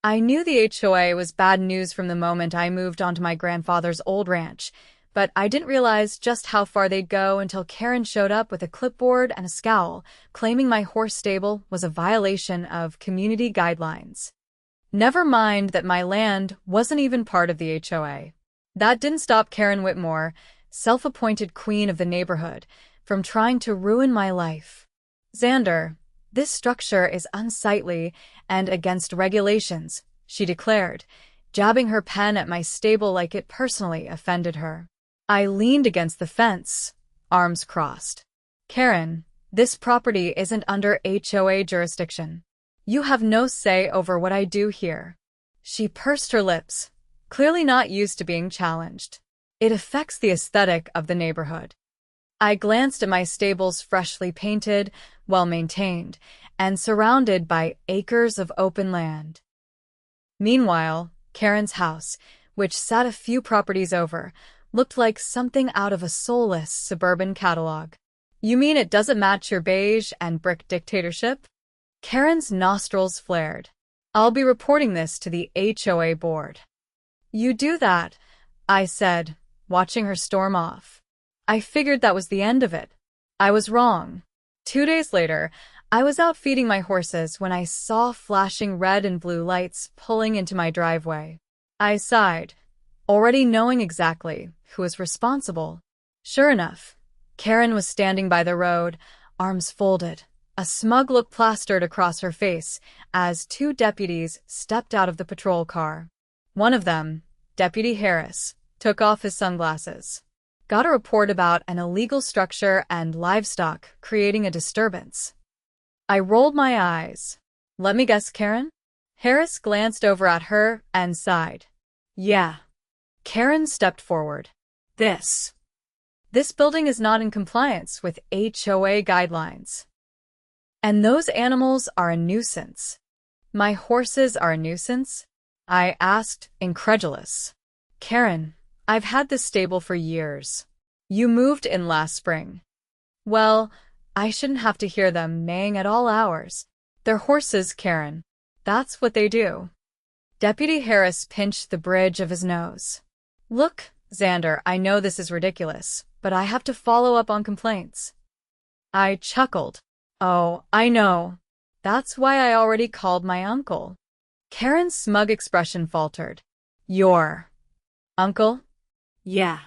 I knew the HOA was bad news from the moment I moved onto my grandfather's old ranch, but I didn't realize just how far they'd go until Karren showed up with a clipboard and a scowl, claiming my horse stable was a violation of community guidelines. Never mind that my land wasn't even part of the HOA. That didn't stop Karren Whitmore, self-appointed queen of the neighborhood, from trying to ruin my life. Xander, this structure is unsightly and against regulations, she declared, jabbing her pen at my stable like it personally offended her. I leaned against the fence, arms crossed. Karren, this property isn't under HOA jurisdiction. You have no say over what I do here. She pursed her lips, clearly not used to being challenged. It affects the aesthetic of the neighborhood. I glanced at my stables, freshly painted, well-maintained, and surrounded by acres of open land. Meanwhile, Karren's house, which sat a few properties over, looked like something out of a soulless suburban catalog. You mean it doesn't match your beige and brick dictatorship? Karren's nostrils flared. I'll be reporting this to the HOA board. You do that, I said, watching her storm off. I figured that was the end of it. I was wrong. 2 days later, I was out feeding my horses when I saw flashing red and blue lights pulling into my driveway. I sighed, already knowing exactly who was responsible. Sure enough, Karren was standing by the road, arms folded, a smug look plastered across her face as 2 deputies stepped out of the patrol car. One of them, Deputy Harris, took off his sunglasses. Got a report about an illegal structure and livestock creating a disturbance. I rolled my eyes. Let me guess, Karren? Harris glanced over at her and sighed. Yeah. Karren stepped forward. This building is not in compliance with HOA guidelines. And those animals are a nuisance. My horses are a nuisance? I asked, incredulous. Karren, I've had this stable for years. You moved in last spring. Well, I shouldn't have to hear them neighing at all hours. They're horses, Karren. That's what they do. Deputy Harris pinched the bridge of his nose. Look, Xander, I know this is ridiculous, but I have to follow up on complaints. I chuckled. Oh, I know. That's why I already called my uncle. Karren's smug expression faltered. Your uncle? Yeah.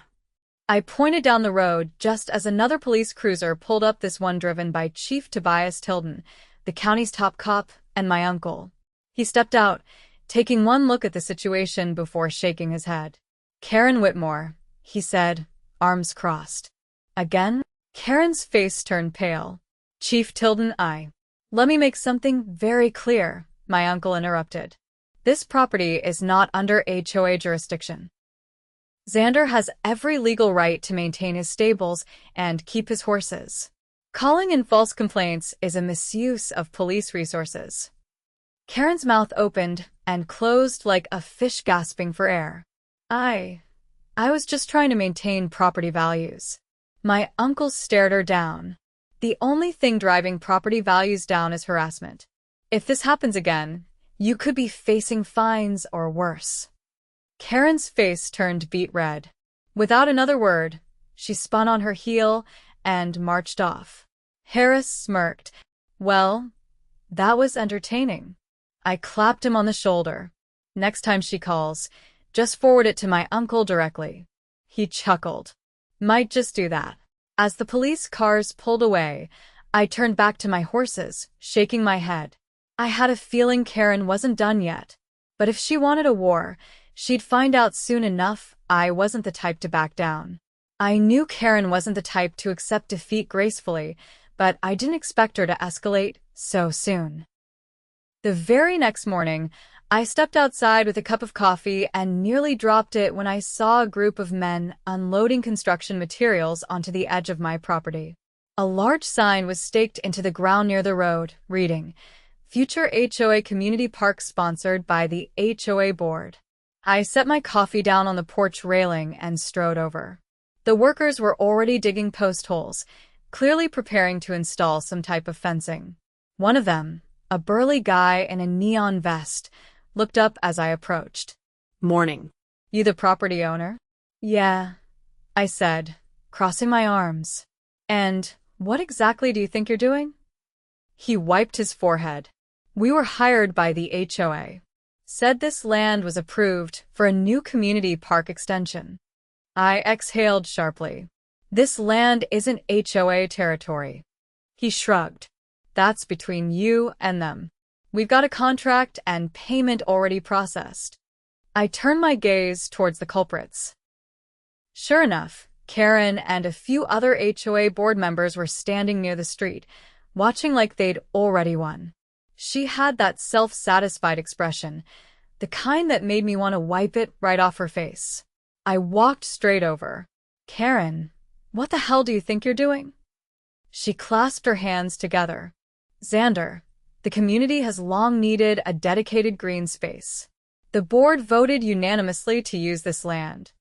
I pointed down the road just as another police cruiser pulled up, this one driven by Chief Tobias Tilden, the county's top cop, and my uncle. He stepped out, taking one look at the situation before shaking his head. Karren Whitmore, he said, arms crossed. Again? Karren's face turned pale. Chief Tilden, let me make something very clear, my uncle interrupted. This property is not under HOA jurisdiction. Xander has every legal right to maintain his stables and keep his horses. Calling in false complaints is a misuse of police resources. Karren's mouth opened and closed like a fish gasping for air. I was just trying to maintain property values. My uncle stared her down. The only thing driving property values down is harassment. If this happens again, you could be facing fines or worse. Karren's face turned beet red. Without another word, she spun on her heel and marched off. Harris smirked. Well, that was entertaining. I clapped him on the shoulder. Next time she calls, just forward it to my uncle directly. He chuckled. Might just do that. As the police cars pulled away, I turned back to my horses, shaking my head. I had a feeling Karren wasn't done yet. But if she wanted a war, she'd find out soon enough. I wasn't the type to back down. I knew Karren wasn't the type to accept defeat gracefully, but I didn't expect her to escalate so soon. The very next morning, I stepped outside with a cup of coffee and nearly dropped it when I saw a group of men unloading construction materials onto the edge of my property. A large sign was staked into the ground near the road, reading, Future HOA Community Park sponsored by the HOA Board. I set my coffee down on the porch railing and strode over. The workers were already digging post holes, clearly preparing to install some type of fencing. One of them, a burly guy in a neon vest, looked up as I approached. Morning. You the property owner? Yeah, I said, crossing my arms. And what exactly do you think you're doing? He wiped his forehead. We were hired by the HOA. Said this land was approved for a new community park extension. I exhaled sharply. This land isn't HOA territory. He shrugged. That's between you and them. We've got a contract and payment already processed. I turned my gaze towards the culprits. Sure enough, Karren and a few other HOA board members were standing near the street, watching like they'd already won. She had that self-satisfied expression, the kind that made me want to wipe it right off her face. I walked straight over. Karren, what the hell do you think you're doing? She clasped her hands together. Xander, the community has long needed a dedicated green space. The board voted unanimously to use this land.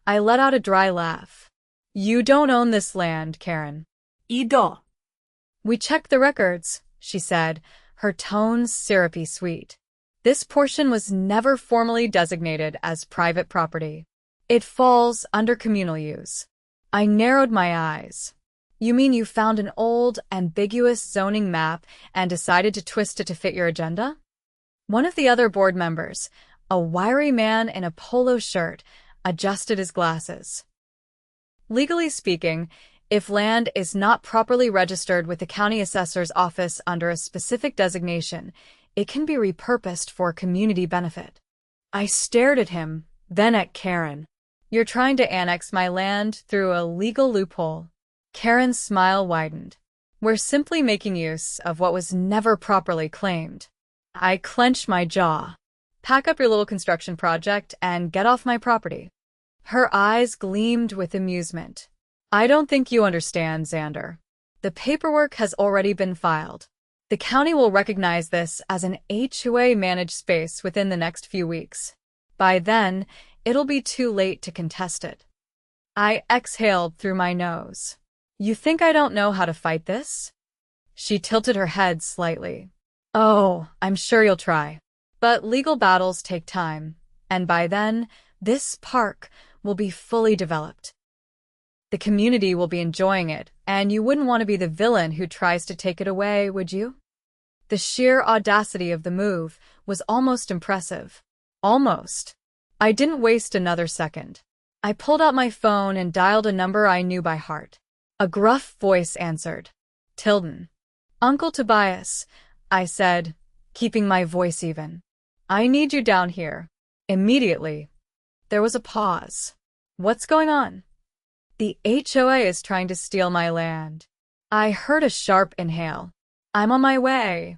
I let out a dry laugh. You don't own this land, Karren. I do. We checked the records, she said, her tone syrupy sweet. This portion was never formally designated as private property. It falls under communal use. I narrowed my eyes. You mean you found an old, ambiguous zoning map and decided to twist it to fit your agenda? One of the other board members, a wiry man in a polo shirt, adjusted his glasses. Legally speaking, if land is not properly registered with the county assessor's office under a specific designation, it can be repurposed for community benefit. I stared at him, then at Karren. You're trying to annex my land through a legal loophole. Karren's smile widened. We're simply making use of what was never properly claimed. I clenched my jaw. Pack up your little construction project and get off my property. Her eyes gleamed with amusement. I don't think you understand, Xander. The paperwork has already been filed. The county will recognize this as an HOA-managed space within the next few weeks. By then, it'll be too late to contest it. I exhaled through my nose. You think I don't know how to fight this? She tilted her head slightly. Oh, I'm sure you'll try. But legal battles take time, and by then, this park will be fully developed. The community will be enjoying it, and you wouldn't want to be the villain who tries to take it away, would you? The sheer audacity of the move was almost impressive. Almost. I didn't waste another second. I pulled out my phone and dialed a number I knew by heart. A gruff voice answered. Tilden. Uncle Tobias, I said, keeping my voice even. I need you down here. Immediately. There was a pause. What's going on? The HOA is trying to steal my land. I heard a sharp inhale. I'm on my way.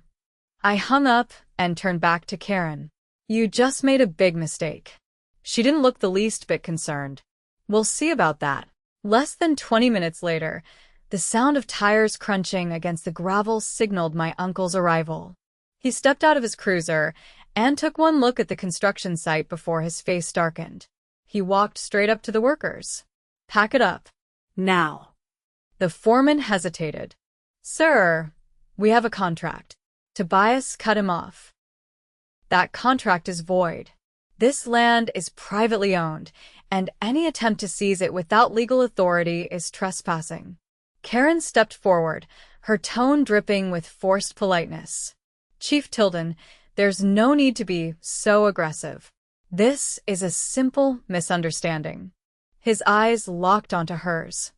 I hung up and turned back to Karren. You just made a big mistake. She didn't look the least bit concerned. We'll see about that. Less than 20 minutes later, the sound of tires crunching against the gravel signaled my uncle's arrival. He stepped out of his cruiser and took one look at the construction site before his face darkened. He walked straight up to the workers. Pack it up. Now. The foreman hesitated. Sir, we have a contract. Tobias cut him off. That contract is void. This land is privately owned, and any attempt to seize it without legal authority is trespassing. Karren stepped forward, her tone dripping with forced politeness. Chief Tilden, there's no need to be so aggressive. This is a simple misunderstanding. His eyes locked onto hers.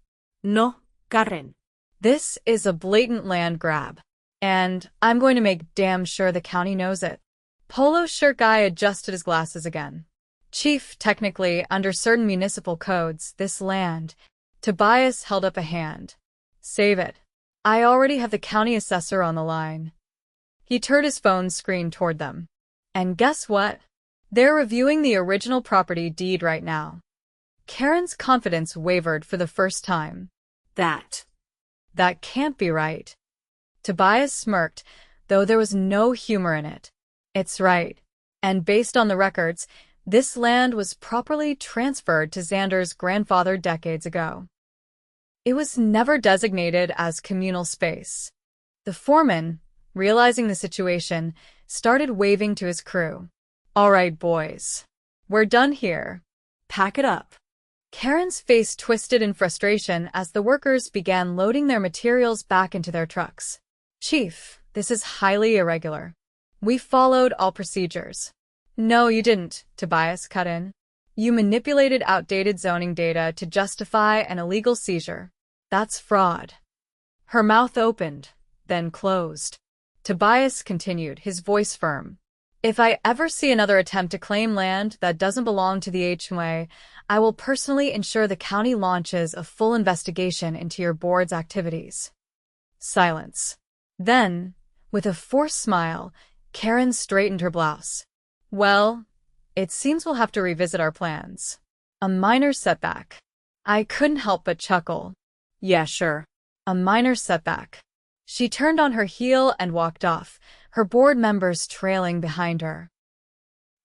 No, Karren. This is a blatant land grab, and I'm going to make damn sure the county knows it. Polo shirt guy adjusted his glasses again. Chief, technically, under certain municipal codes, this land. Tobias held up a hand. Save it. I already have the county assessor on the line. He turned his phone screen toward them. And guess what? They're reviewing the original property deed right now. Karren's confidence wavered for the first time. That can't be right. Tobias smirked, though there was no humor in it. It's right. And based on the records, this land was properly transferred to Xander's grandfather decades ago. It was never designated as communal space. The foreman, realizing the situation, started waving to his crew. All right, boys. We're done here. Pack it up. Karren's face twisted in frustration as the workers began loading their materials back into their trucks. Chief, this is highly irregular. We followed all procedures. No, you didn't, Tobias cut in. You manipulated outdated zoning data to justify an illegal seizure. That's fraud. Her mouth opened, then closed. Tobias continued, his voice firm. If I ever see another attempt to claim land that doesn't belong to the HOA, I will personally ensure the county launches a full investigation into your board's activities. Silence. Then, with a forced smile, Karren straightened her blouse. Well, it seems we'll have to revisit our plans. A minor setback. I couldn't help but chuckle. Yeah, sure. A minor setback. She turned on her heel and walked off, her board members trailing behind her.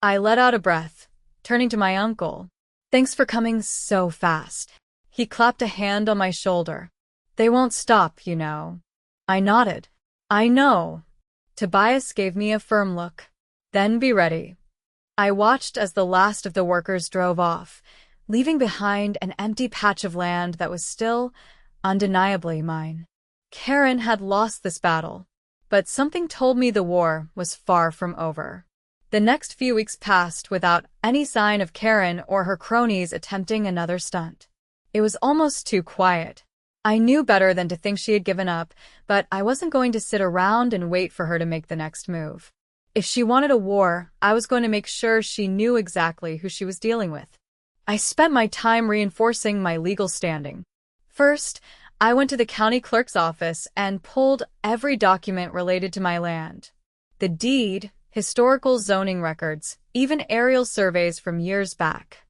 I let out a breath, turning to my uncle. Thanks for coming so fast. He clapped a hand on my shoulder. They won't stop, you know. I nodded. I know. Tobias gave me a firm look. Then be ready. I watched as the last of the workers drove off, leaving behind an empty patch of land that was still, undeniably mine. Karren had lost this battle, but something told me the war was far from over. The next few weeks passed without any sign of Karren or her cronies attempting another stunt. It was almost too quiet. I knew better than to think she had given up, but I wasn't going to sit around and wait for her to make the next move. If she wanted a war, I was going to make sure she knew exactly who she was dealing with. I spent my time reinforcing my legal standing. First, I went to the county clerk's office and pulled every document related to my land. The deed, historical zoning records, even aerial surveys from years back.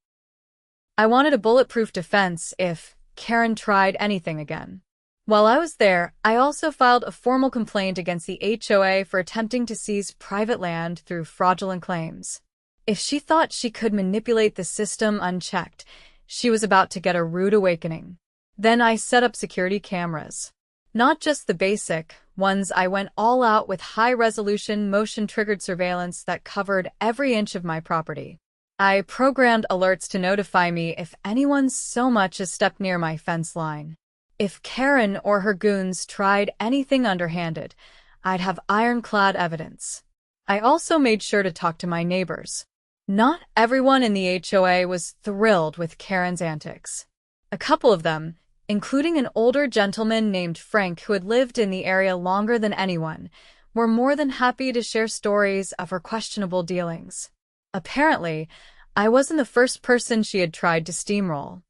I wanted a bulletproof defense if Karren tried anything again. While I was there, I also filed a formal complaint against the HOA for attempting to seize private land through fraudulent claims. If she thought she could manipulate the system unchecked, she was about to get a rude awakening. Then I set up security cameras. Not just the basic ones, I went all out with high-resolution, motion-triggered surveillance that covered every inch of my property. I programmed alerts to notify me if anyone so much as stepped near my fence line. If Karren or her goons tried anything underhanded, I'd have ironclad evidence. I also made sure to talk to my neighbors. Not everyone in the HOA was thrilled with Karren's antics. A couple of them, including an older gentleman named Frank who had lived in the area longer than anyone, were more than happy to share stories of her questionable dealings. Apparently, I wasn't the first person she had tried to steamroll.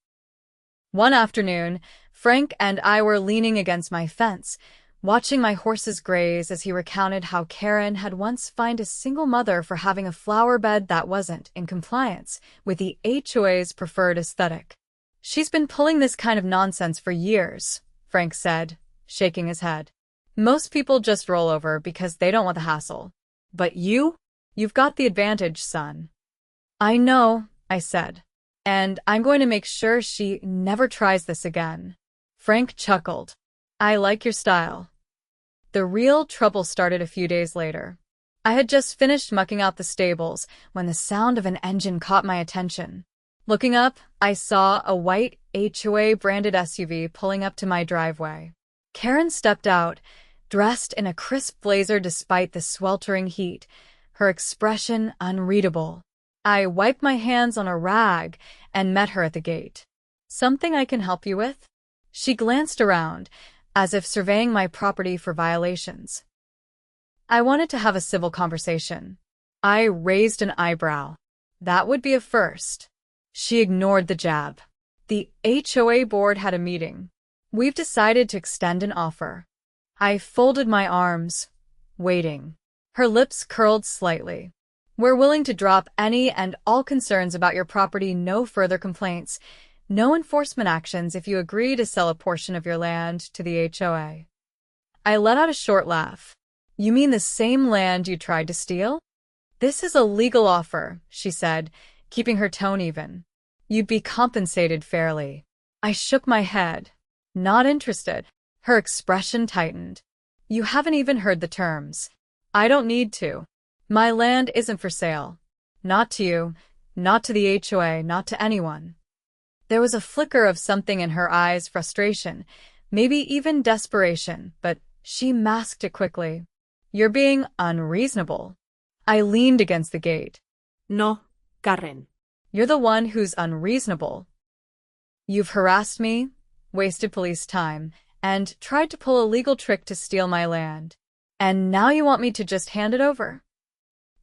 One afternoon, Frank and I were leaning against my fence, watching my horses graze as he recounted how Karren had once fined a single mother for having a flower bed that wasn't in compliance with the HOA's preferred aesthetic. She's been pulling this kind of nonsense for years, Frank said, shaking his head. Most people just roll over because they don't want the hassle. But you've got the advantage, son. I know, I said. And I'm going to make sure she never tries this again. Frank chuckled. I like your style. The real trouble started a few days later. I had just finished mucking out the stables when the sound of an engine caught my attention. Looking up, I saw a white HOA-branded SUV pulling up to my driveway. Karren stepped out, dressed in a crisp blazer despite the sweltering heat, her expression unreadable. I wiped my hands on a rag and met her at the gate. Something I can help you with? She glanced around, as if surveying my property for violations. I wanted to have a civil conversation. I raised an eyebrow. That would be a first. She ignored the jab. The HOA board had a meeting. We've decided to extend an offer. I folded my arms, waiting. Her lips curled slightly. We're willing to drop any and all concerns about your property, no further complaints, no enforcement actions if you agree to sell a portion of your land to the HOA. I let out a short laugh. You mean the same land you tried to steal? This is a legal offer, she said, keeping her tone even. You'd be compensated fairly. I shook my head. Not interested. Her expression tightened. You haven't even heard the terms. I don't need to. My land isn't for sale. Not to you, not to the HOA, not to anyone. There was a flicker of something in her eyes, frustration, maybe even desperation, but she masked it quickly. You're being unreasonable. I leaned against the gate. No, Karren. You're the one who's unreasonable. You've harassed me, wasted police time, and tried to pull a legal trick to steal my land. And now you want me to just hand it over?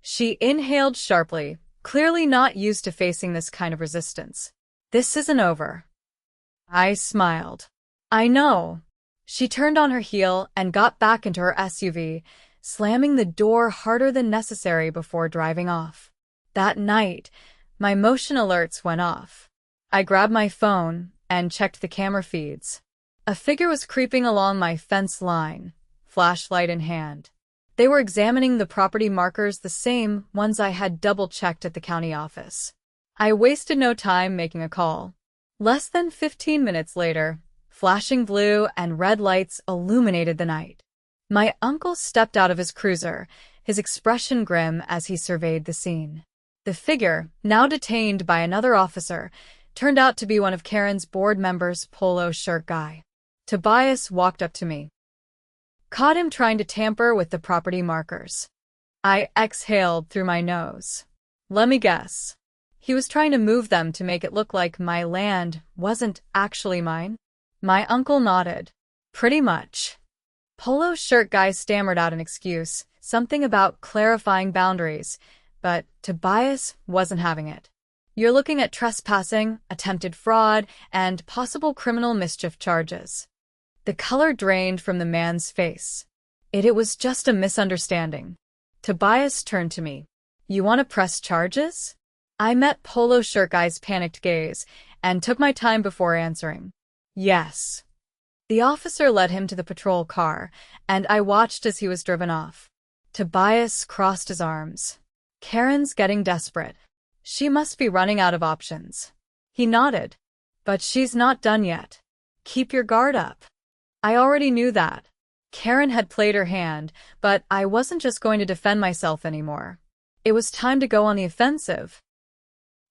She inhaled sharply, clearly not used to facing this kind of resistance. This isn't over. I smiled. I know. She turned on her heel and got back into her SUV, slamming the door harder than necessary before driving off. That night, my motion alerts went off. I grabbed my phone and checked the camera feeds. A figure was creeping along my fence line, flashlight in hand. They were examining the property markers, the same ones I had double-checked at the county office. I wasted no time making a call. Less than 15 minutes later, flashing blue and red lights illuminated the night. My uncle stepped out of his cruiser, his expression grim as he surveyed the scene. The figure, now detained by another officer, turned out to be one of Karren's board members, polo shirt guy. Tobias walked up to me. Caught him trying to tamper with the property markers. I exhaled through my nose. Let me guess. He was trying to move them to make it look like my land wasn't actually mine? My uncle nodded. Pretty much. Polo shirt guy stammered out an excuse, something about clarifying boundaries, but Tobias wasn't having it. You're looking at trespassing, attempted fraud, and possible criminal mischief charges. The color drained from the man's face. It was just a misunderstanding. Tobias turned to me. You want to press charges? I met polo shirt guy's panicked gaze and took my time before answering. Yes. The officer led him to the patrol car, and I watched as he was driven off. Tobias crossed his arms. Karren's getting desperate. She must be running out of options. He nodded. But she's not done yet. Keep your guard up. I already knew that. Karren had played her hand, but I wasn't just going to defend myself anymore. It was time to go on the offensive.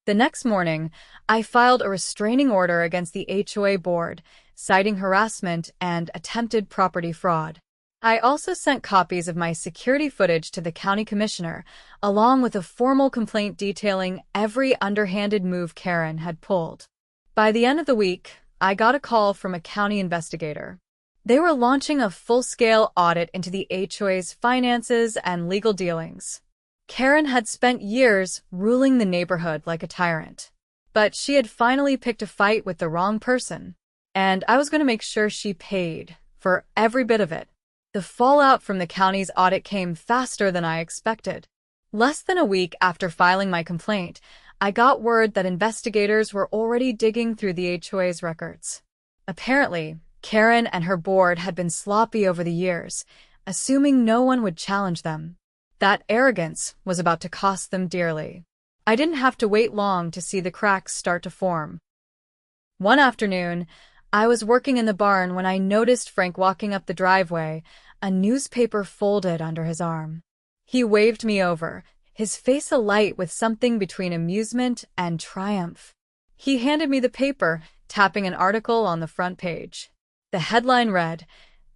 The next morning, I filed a restraining order against the HOA board, citing harassment and attempted property fraud. I also sent copies of my security footage to the county commissioner, along with a formal complaint detailing every underhanded move Karren had pulled. By the end of the week, I got a call from a county investigator. They were launching a full-scale audit into the HOA's finances and legal dealings. Karren had spent years ruling the neighborhood like a tyrant. But she had finally picked a fight with the wrong person, and I was going to make sure she paid for every bit of it. The fallout from the county's audit came faster than I expected. Less than a week after filing my complaint, I got word that investigators were already digging through the HOA's records. Apparently, Karren and her board had been sloppy over the years, assuming no one would challenge them. That arrogance was about to cost them dearly. I didn't have to wait long to see the cracks start to form. One afternoon, I was working in the barn when I noticed Frank walking up the driveway, a newspaper folded under his arm. He waved me over, his face alight with something between amusement and triumph. He handed me the paper, tapping an article on the front page. The headline read,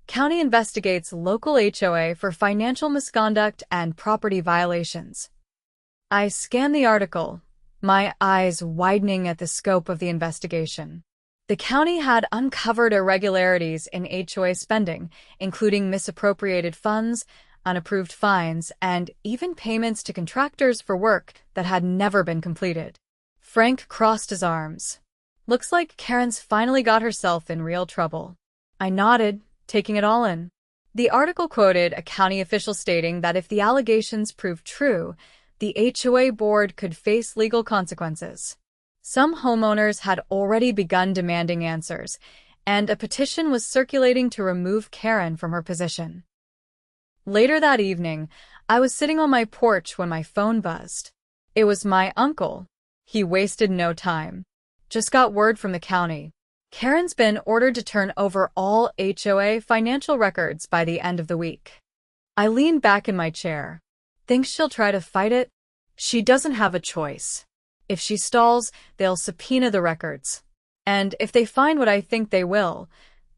County investigates local HOA for financial misconduct and property violations. I scanned the article, my eyes widening at the scope of the investigation. The county had uncovered irregularities in HOA spending, including misappropriated funds, unapproved fines, and even payments to contractors for work that had never been completed. Frank crossed his arms. Looks like Karren's finally got herself in real trouble. I nodded, taking it all in. The article quoted a county official stating that if the allegations proved true, the HOA board could face legal consequences. Some homeowners had already begun demanding answers, and a petition was circulating to remove Karren from her position. Later that evening, I was sitting on my porch when my phone buzzed. It was my uncle. He wasted no time. Just got word from the county. Karren's been ordered to turn over all HOA financial records by the end of the week. I leaned back in my chair. Think she'll try to fight it? She doesn't have a choice. If she stalls, they'll subpoena the records. And if they find what I think they will,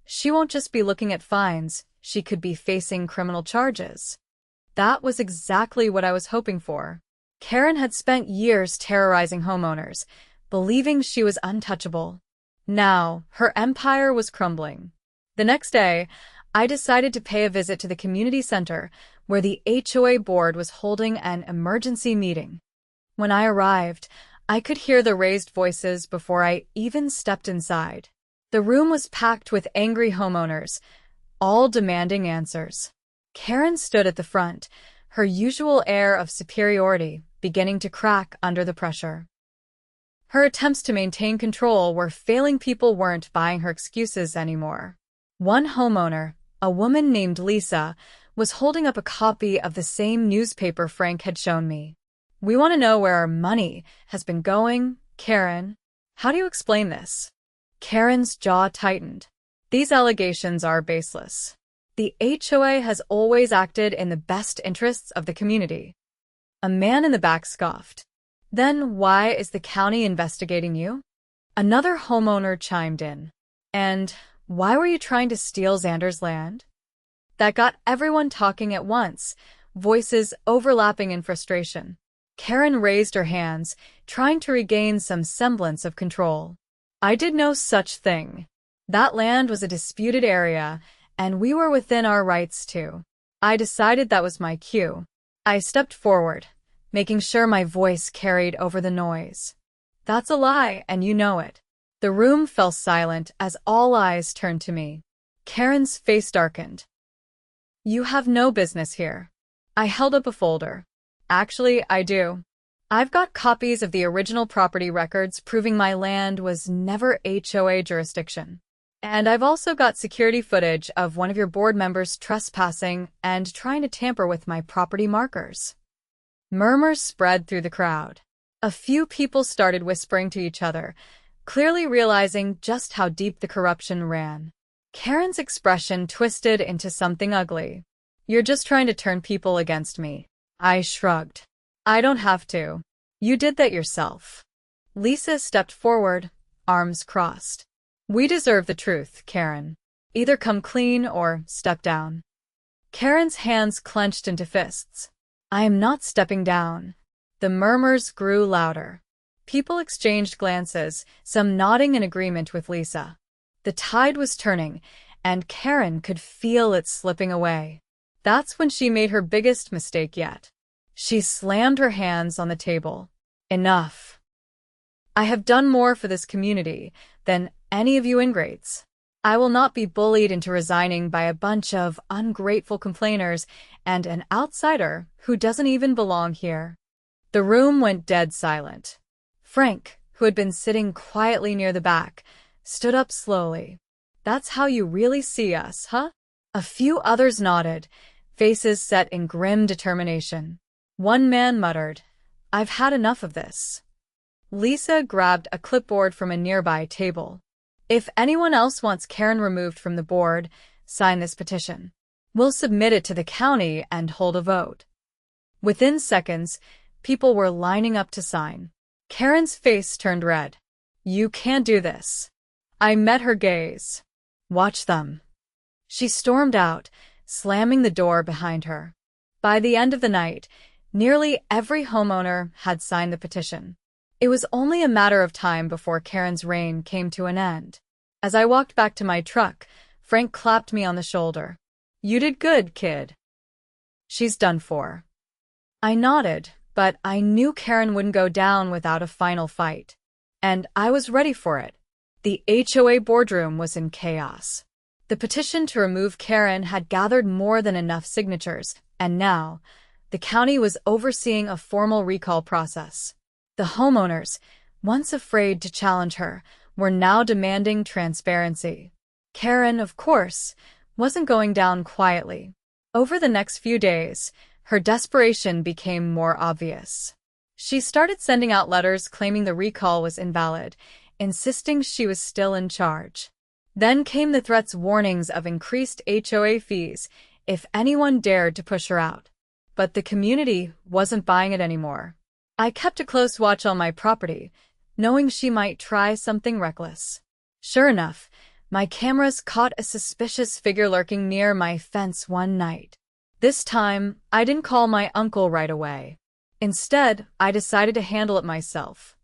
she won't just be looking at fines, she could be facing criminal charges. That was exactly what I was hoping for. Karren had spent years terrorizing homeowners, believing she was untouchable. Now, her empire was crumbling. The next day, I decided to pay a visit to the community center, where the HOA board was holding an emergency meeting. When I arrived, I could hear the raised voices before I even stepped inside. The room was packed with angry homeowners, all demanding answers. Karren stood at the front, her usual air of superiority beginning to crack under the pressure. Her attempts to maintain control were failing. People weren't buying her excuses anymore. One homeowner, a woman named Lisa, was holding up a copy of the same newspaper Frank had shown me. "We want to know where our money has been going, Karren. How do you explain this?" Karren's jaw tightened. "These allegations are baseless. The HOA has always acted in the best interests of the community." A man in the back scoffed. "Then why is the county investigating you?" Another homeowner chimed in. "And why were you trying to steal Xander's land?" That got everyone talking at once, voices overlapping in frustration. Karren raised her hands, trying to regain some semblance of control. "I did no such thing. That land was a disputed area, and we were within our rights too. I decided that was my cue." I stepped forward, making sure my voice carried over the noise. "That's a lie, and you know it." The room fell silent as all eyes turned to me. Karren's face darkened. "You have no business here." I held up a folder. "Actually, I do. I've got copies of the original property records proving my land was never HOA jurisdiction. And I've also got security footage of one of your board members trespassing and trying to tamper with my property markers." Murmurs spread through the crowd. A few people started whispering to each other, clearly realizing just how deep the corruption ran. Karren's expression twisted into something ugly. "You're just trying to turn people against me." I shrugged. "I don't have to. You did that yourself." Lisa stepped forward, arms crossed. "We deserve the truth, Karren. Either come clean or step down." Karren's hands clenched into fists. "I am not stepping down." The murmurs grew louder. People exchanged glances, some nodding in agreement with Lisa. The tide was turning, and Karren could feel it slipping away. That's when she made her biggest mistake yet. She slammed her hands on the table. "Enough. I have done more for this community than any of you ingrates. I will not be bullied into resigning by a bunch of ungrateful complainers and an outsider who doesn't even belong here." The room went dead silent. Frank, who had been sitting quietly near the back, stood up slowly. "That's how you really see us, huh?" A few others nodded, faces set in grim determination. One man muttered, "I've had enough of this." Lisa grabbed a clipboard from a nearby table. "If anyone else wants Karren removed from the board, sign this petition. We'll submit it to the county and hold a vote." Within seconds, people were lining up to sign. Karren's face turned red. "You can't do this." I met her gaze. "Watch them." She stormed out, slamming the door behind her. By the end of the night, nearly every homeowner had signed the petition. It was only a matter of time before Karren's reign came to an end. As I walked back to my truck, Frank clapped me on the shoulder. "You did good, kid." "She's done for." I nodded, but I knew Karren wouldn't go down without a final fight. And I was ready for it. The HOA boardroom was in chaos. The petition to remove Karren had gathered more than enough signatures, and now, the county was overseeing a formal recall process. The homeowners, once afraid to challenge her, were now demanding transparency. Karren, of course, wasn't going down quietly. Over the next few days, her desperation became more obvious. She started sending out letters claiming the recall was invalid, insisting she was still in charge. Then came the threats, warnings of increased HOA fees if anyone dared to push her out. But the community wasn't buying it anymore. I kept a close watch on my property, knowing she might try something reckless. Sure enough, my cameras caught a suspicious figure lurking near my fence one night. This time, I didn't call my uncle right away. Instead, I decided to handle it myself.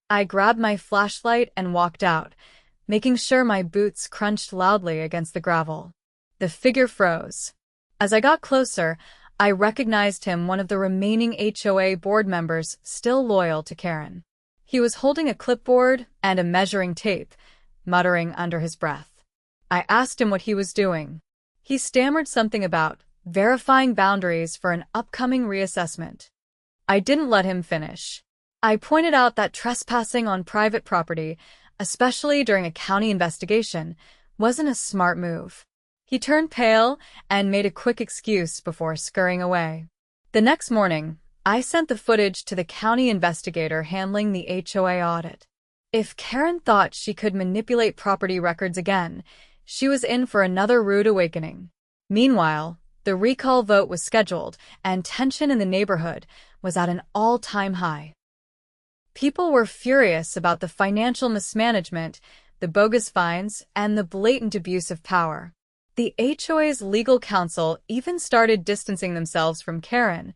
I grabbed my flashlight and walked out, making sure my boots crunched loudly against the gravel. The figure froze. As I got closer, I recognized him, one of the remaining HOA board members still loyal to Karren. He was holding a clipboard and a measuring tape, muttering under his breath. I asked him what he was doing. He stammered something about verifying boundaries for an upcoming reassessment. I didn't let him finish. I pointed out that trespassing on private property, especially during a county investigation, wasn't a smart move. He turned pale and made a quick excuse before scurrying away. The next morning, I sent the footage to the county investigator handling the HOA audit. If Karren thought she could manipulate property records again, she was in for another rude awakening. Meanwhile, the recall vote was scheduled, and tension in the neighborhood was at an all-time high. People were furious about the financial mismanagement, the bogus fines, and the blatant abuse of power. The HOA's legal counsel even started distancing themselves from Karren,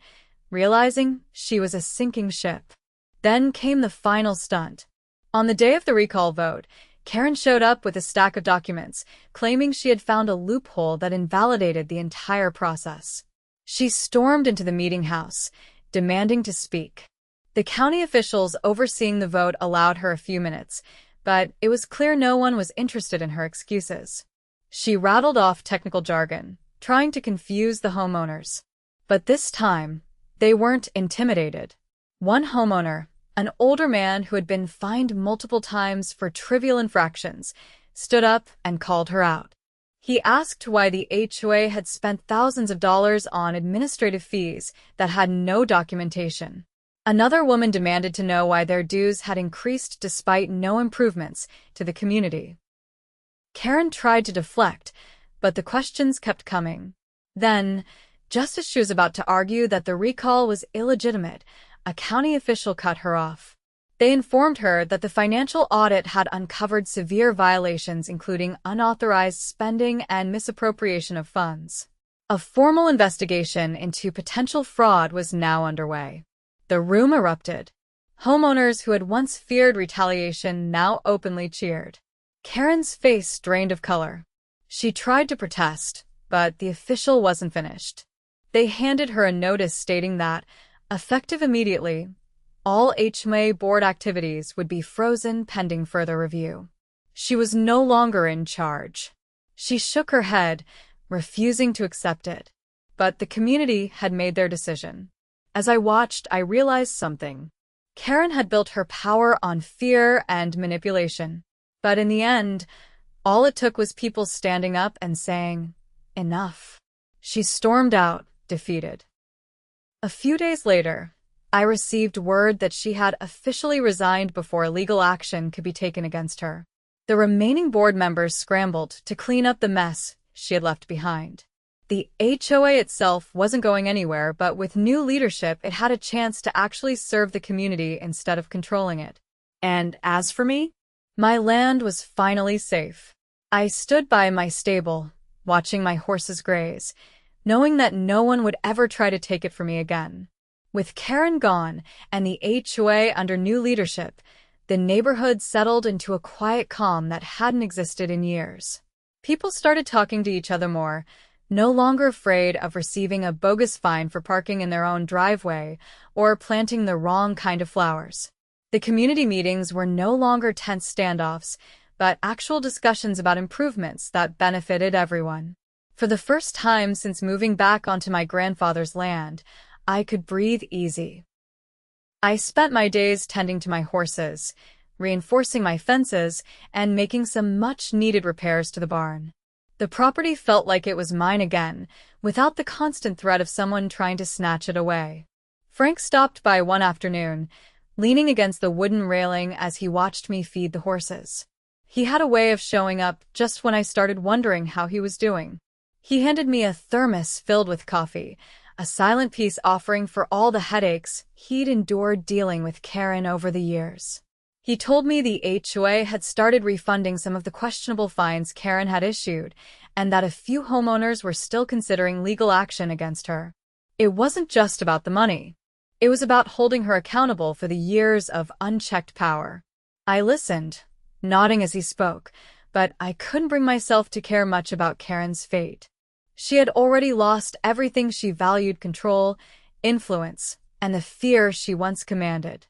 realizing she was a sinking ship. Then came the final stunt. On the day of the recall vote, Karren showed up with a stack of documents, claiming she had found a loophole that invalidated the entire process. She stormed into the meeting house, demanding to speak. The county officials overseeing the vote allowed her a few minutes, but it was clear no one was interested in her excuses. She rattled off technical jargon, trying to confuse the homeowners. But this time, they weren't intimidated. One homeowner, an older man who had been fined multiple times for trivial infractions, stood up and called her out. He asked why the HOA had spent thousands of dollars on administrative fees that had no documentation. Another woman demanded to know why their dues had increased despite no improvements to the community. Karren tried to deflect, but the questions kept coming. Then, just as she was about to argue that the recall was illegitimate, a county official cut her off. They informed her that the financial audit had uncovered severe violations, including unauthorized spending and misappropriation of funds. A formal investigation into potential fraud was now underway. The room erupted. Homeowners who had once feared retaliation now openly cheered. Karren's face drained of color. She tried to protest, but the official wasn't finished. They handed her a notice stating that, effective immediately, all HMA board activities would be frozen pending further review. She was no longer in charge. She shook her head, refusing to accept it. But the community had made their decision. As I watched, I realized something. Karren had built her power on fear and manipulation. But in the end, all it took was people standing up and saying, "Enough." She stormed out, defeated. A few days later, I received word that she had officially resigned before legal action could be taken against her. The remaining board members scrambled to clean up the mess she had left behind. The HOA itself wasn't going anywhere, but with new leadership, it had a chance to actually serve the community instead of controlling it. And as for me, my land was finally safe. I stood by my stable, watching my horses graze, knowing that no one would ever try to take it from me again. With Karren gone and the HOA under new leadership, the neighborhood settled into a quiet calm that hadn't existed in years. People started talking to each other more, no longer afraid of receiving a bogus fine for parking in their own driveway or planting the wrong kind of flowers. The community meetings were no longer tense standoffs, but actual discussions about improvements that benefited everyone. For the first time since moving back onto my grandfather's land, I could breathe easy. I spent my days tending to my horses, reinforcing my fences, and making some much-needed repairs to the barn. The property felt like it was mine again, without the constant threat of someone trying to snatch it away. Frank stopped by one afternoon, leaning against the wooden railing as he watched me feed the horses. He had a way of showing up just when I started wondering how he was doing. He handed me a thermos filled with coffee, a silent peace offering for all the headaches he'd endured dealing with Karren over the years. He told me the HOA had started refunding some of the questionable fines Karren had issued, and that a few homeowners were still considering legal action against her. It wasn't just about the money. It was about holding her accountable for the years of unchecked power. I listened, nodding as he spoke, but I couldn't bring myself to care much about Karren's fate. She had already lost everything she valued: control, influence, and the fear she once commanded.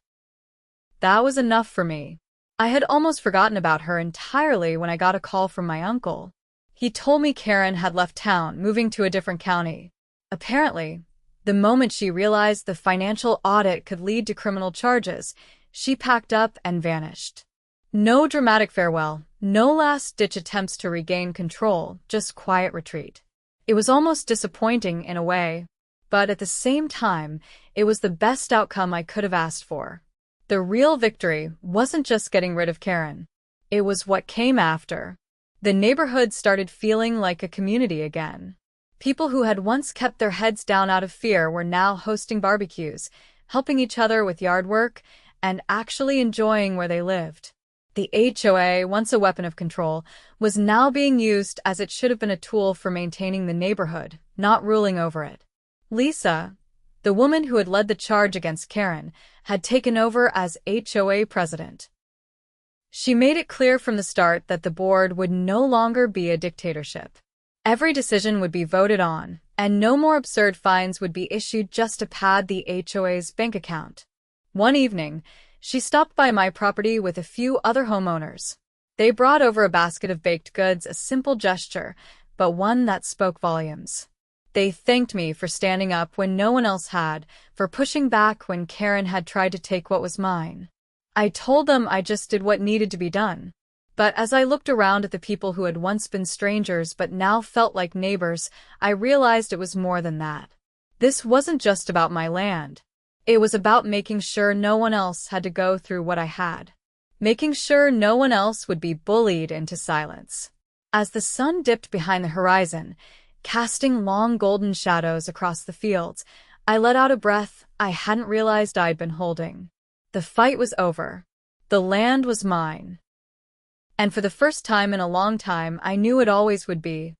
That was enough for me. I had almost forgotten about her entirely when I got a call from my uncle. He told me Karren had left town, moving to a different county. Apparently, the moment she realized the financial audit could lead to criminal charges, she packed up and vanished. No dramatic farewell, no last-ditch attempts to regain control, just quiet retreat. It was almost disappointing in a way, but at the same time, it was the best outcome I could have asked for. The real victory wasn't just getting rid of Karren. It was what came after. The neighborhood started feeling like a community again. People who had once kept their heads down out of fear were now hosting barbecues, helping each other with yard work, and actually enjoying where they lived. The HOA, once a weapon of control, was now being used as it should have been: a tool for maintaining the neighborhood, not ruling over it. Lisa, the woman who had led the charge against Karren, had taken over as HOA president. She made it clear from the start that the board would no longer be a dictatorship. Every decision would be voted on, and no more absurd fines would be issued just to pad the HOA's bank account. One evening, she stopped by my property with a few other homeowners. They brought over a basket of baked goods, a simple gesture, but one that spoke volumes. They thanked me for standing up when no one else had, for pushing back when Karren had tried to take what was mine. I told them I just did what needed to be done. But as I looked around at the people who had once been strangers but now felt like neighbors, I realized it was more than that. This wasn't just about my land. It was about making sure no one else had to go through what I had. Making sure no one else would be bullied into silence. As the sun dipped behind the horizon, casting long golden shadows across the fields, I let out a breath I hadn't realized I'd been holding. The fight was over. The land was mine. And for the first time in a long time, I knew it always would be.